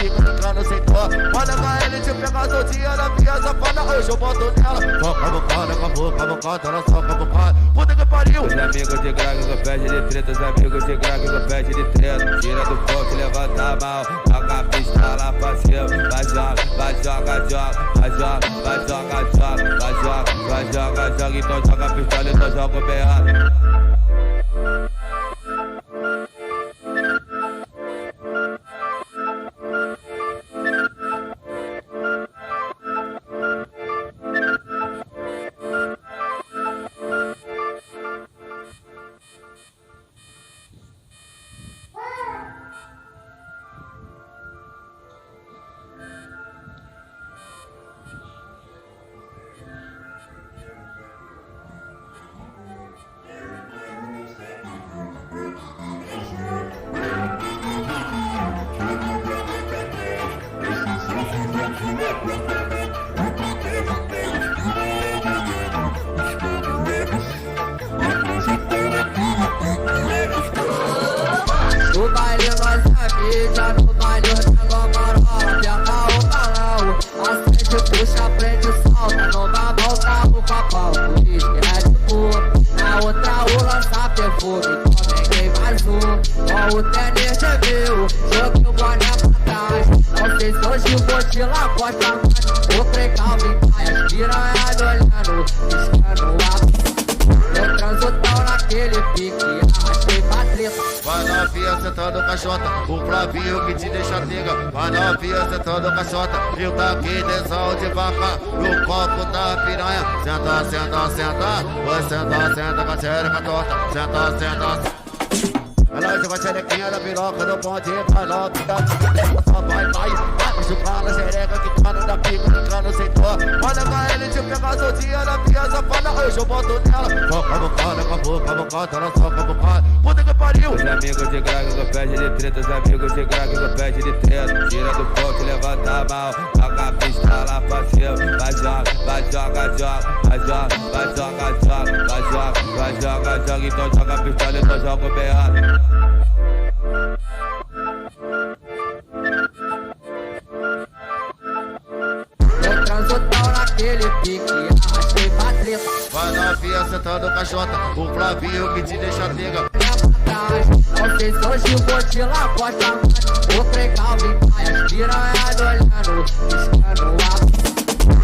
pica, brincando sem dó. Manda pra ele te pegar todinha na minha safada, hoje eu boto nela. Toca a bocada, com a boca, ela soca a bocada. Puta que pariu. Os amigos de graga com pede de treta, os amigos de graga com pede de treta. Tira do foco, levanta a mão, toca a pista lá pra cima. Vai joga, vai joga, vai joga, vai joga, vai joga, vai joga. Então joga a pistola, então joga o berrado. No baile nós avisa, no baile rebola marola, aperta o balão, acende, puxa, prende, solta, numa mão tá o papão, o uísque é de boa, na outra o lança perfume, tomei mais um, com o tênis de mil, joguei o boné pra trás, não sei se hoje vou te lá costa mais, o trem calvo em paias, piranha olhando, piscando a eu transo tão naquele pique, arrastei pra treta. Vai novinha sentando caixota, o Flavinho que te deixa nega. Vai novinha sentando caixota, eu taquei tesão de vaca no copo da piranha. Senta, senta, senta, vai senta, senta com a xereca torta. Senta, senta. Ela joga a xerequinha da piroca do ponte pra lá, só vai, vai machucar na xereca que tá da pica, brincando sem dó. Manda pra ele te pegar todinha na minha safada, hoje eu boto nela. Toca a bocada, com a boca, ela soca a bocada. Puta que pariu. Os amigos de graga com pede de treta, os amigos de graga com pede de treta. Tira do foco, levanta a mão, toca a pista lá pra cima. Vai joga, vai joga, vai joga, vai joga, vai joga, vai joga. Então joga a pistola, então joga o berrado. Eu transo tão naquele pique, arrastei pra treta. Vai novinha sentando caixota, o Flavinho que te deixa nega. Não sei se hoje vou te lá costa mais, o trem calvo em paias, piranha olhando, piscando a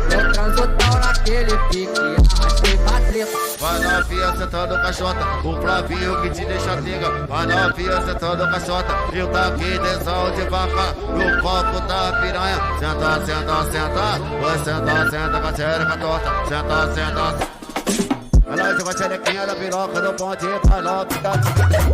eu transo tão naquele pique, arrastei pra treta. Vai novinha sentando caixota, o Flavinho que te deixa nega. Vai novinha sentando caixota, eu taquei tesão de vaca no copo da piranha. Senta, senta, senta, vai senta, senta com a xereca torta. Senta, senta. Ela joga a xerequinha da piroca do ponte pra lá,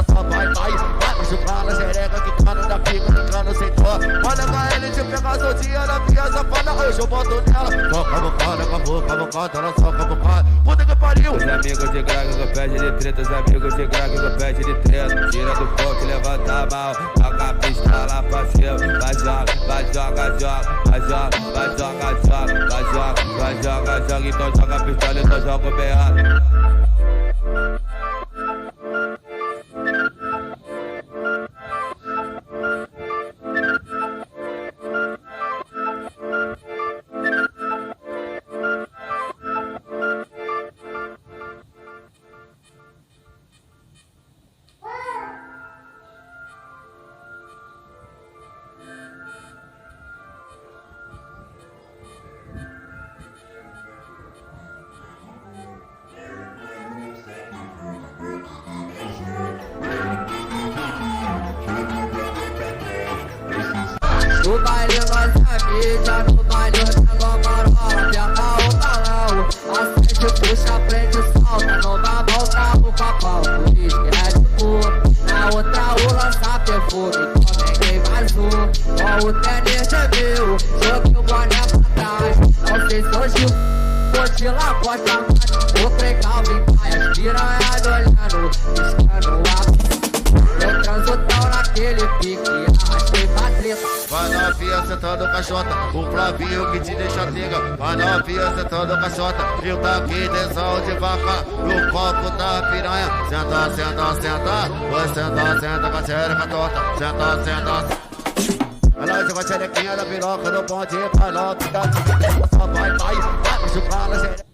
só vai, vai machucar na xereca que tá da pica, brincando sem dó. Manda pra ele te pegar todinha na minha safada, hoje eu boto nela. Toca a bocada, com a boca, ela soca a bocada. Puta que pariu. Os amigos de graga com pede de treta, os amigos de graga com pede de treta. Tira do foco, levanta a mão, toca a pista lá pra cima. Vai joga, vai joga, vai joga, vai joga, vai joga, vai joga. Então joga a pistola, então joga o berrado. No baile nós avisa, no baile rebola marola, aperta o balão, acende, puxa, prende, solta, numa mão tá o papão, o uísque é de boa, na outra o lança perfume, tomei mais um, com o tênis de mil, joguei o boné pra trás, não sei se hoje vou te lá costa mais, o trem calvo em paias, piranha olhando, piscando a eu transo tão naquele pique, arrastei pra treta. Vai novinha sentando caixota, o Flavinho que te deixa nega. Vai novinha sentando caixota, eu taquei tesão de vaca no copo da piranha. Senta, senta, senta, vai senta, senta com a xereca torta. Senta, senta. Ela joga a xerequinha da piroca do bonde, vai logo, só vai machucar na xereca.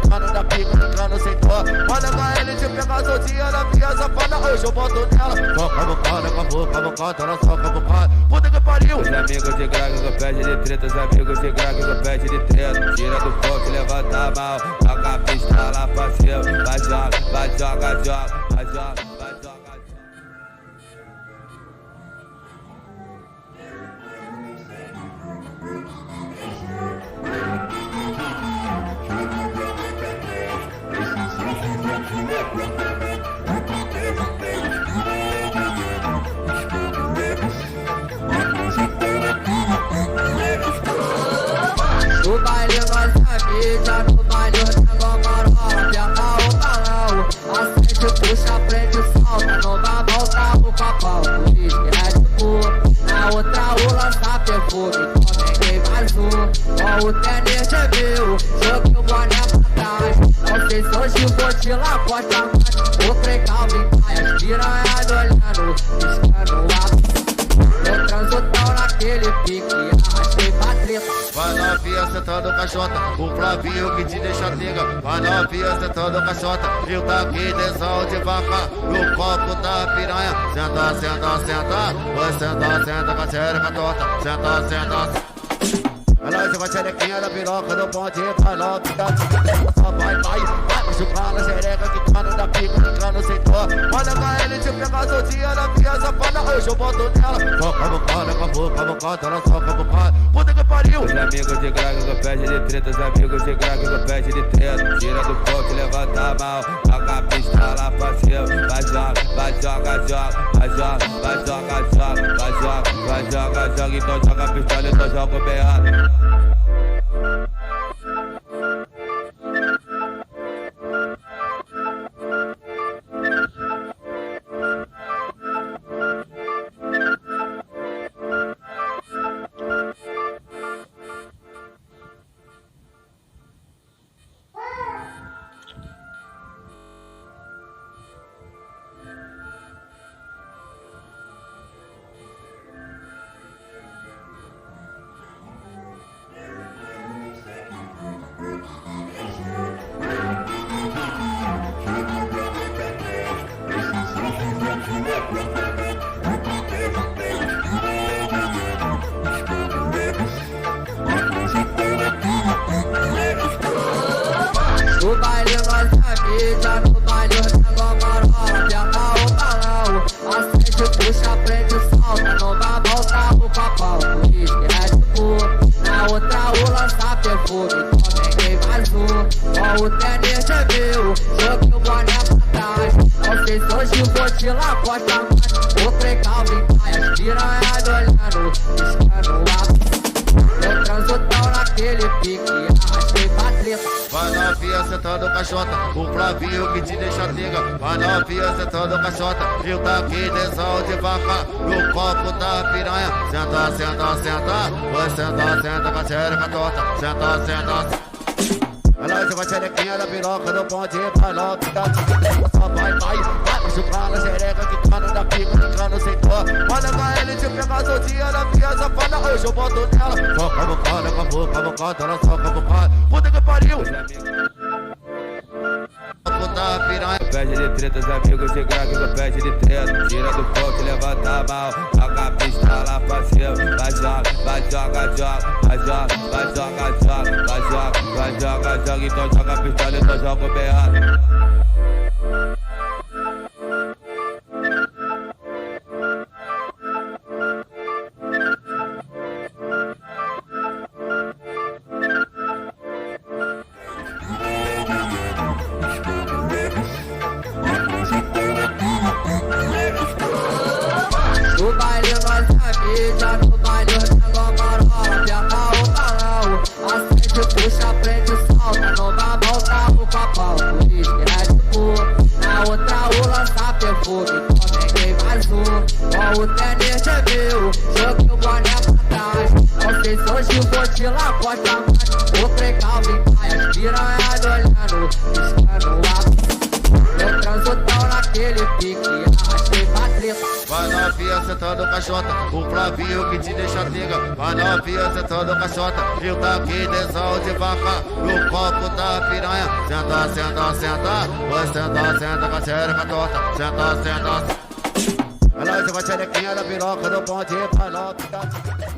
Cano da pica, cano sem dó. Olha pra ele te pegar sozinha na minha safada. Hoje eu boto nela. Toca a bocada, com a bocada, ela soca a bocada. Puta que pariu. Os amigos de graga que pede de treta. Os amigos de graga que pede de treta. Tira do foco, levanta a mão. Toca a pista lá pra cima. Vai joga, vai joga, joga. Vai joga, vai joga. No baile nós é mídia, no baile eu marola, aperta o balão, acende, puxa, prende, solta, numa mão tá o papão, o uísque é de cor, na outra o lança perfume, tomei mais um, com o tênis de mil, joguei o boné pra trás, não sei se hoje vou te lacosta mais, o trem calvo cai, as piranhas olhando, piscando a... Eu transo tão naquele pique, arrastei pra treta. Vai novinha sentando caixota, o Flavinho que te deixa nega. Vai novinha sentando caixota, eu tá aqui tesão de vaca. No copo da piranha, senta, senta, senta. Vai senta, senta com a xereca torta, senta, senta. Ela joga a xerequinha da piroca do bonde, vai logo, só vai machucar na xereca que cano da pica, cano sem dó. Olha pra ele te pegar sozinha na minha safada. Hoje eu boto nela. Toca a bocada, com a bocada, ela soca a bocada. Puta que pariu. Os amigos de graga que pede de treta. Os amigos de graga que pede de treta. Tira do foco, levanta a mão. Toca a pista lá pra cima. Vai joga, vai joga, joga. Vai joga, vai joga, joga. Vai joga, vai joga, joga. Então joga a pistola, então joga o berrado. No baile nós é mídia, no baile eu marola, aperta o balão, acende, puxa, prende, solta, numa mão tá o papão, o uísque é de cor, na outra o lança perfume, tomei mais um, com o tênis de mil, joguei o boné pra trás, não sei se hoje vou te lacosta mais, o trem calvo cai, as piranhas olhando, piscando a... Eu transo tão naquele pique, arrastei pra treta. Vai novinha sentando caixota, o Flavinho que te deixa nega. Vai novinha sentando caixota, eu tá aqui tesão de vaca. No copo da piranha, senta, senta, senta. Vai senta, senta com a xereca torta, senta, senta. Ela joga a xerequinha da piroca do bonde, vai logo, só vai machucar na xereca que cano da pica, cano sem dó. Olha pra ele te pegar sozinha na minha safada. Hoje eu boto nela. Toca a bocada, com a bocada, ela soca a bocada. Puta que pariu. Da piranha pede de treta, os amigos de graga que pede de treta. Tira do foco, levanta a mão. Toca a pista lá pra cima. Vai joga, vai joga, joga. Vai joga, vai joga, joga. Vai joga, vai joga, joga. Então joga a pistola, então joga o berrado. No baile nós é mídia, no baile eu marola, aperta o balão, acende, puxa, prende, solta, numa mão tá o papão, o uísque é de cor, na outra o lança perfume, azul, ó o tênis é meu, joguei o boné pra trás. Não sei se hoje vou te lacosta, mas vou pregar vem cair as piranhas olhando, piscando a... Eu transo tão naquele pique, arrastei pra treta. Vai novinha sentando caixota, o Flavinho que te deixa tega. Vai novinha sentando caixota, eu taquei tesão de vaca no copo da piranha. Senta, senta, senta, vai senta, senta com a xereca torta. Senta, senta, senta. Ela joga a xerequinha da piroca do ponte pra nota.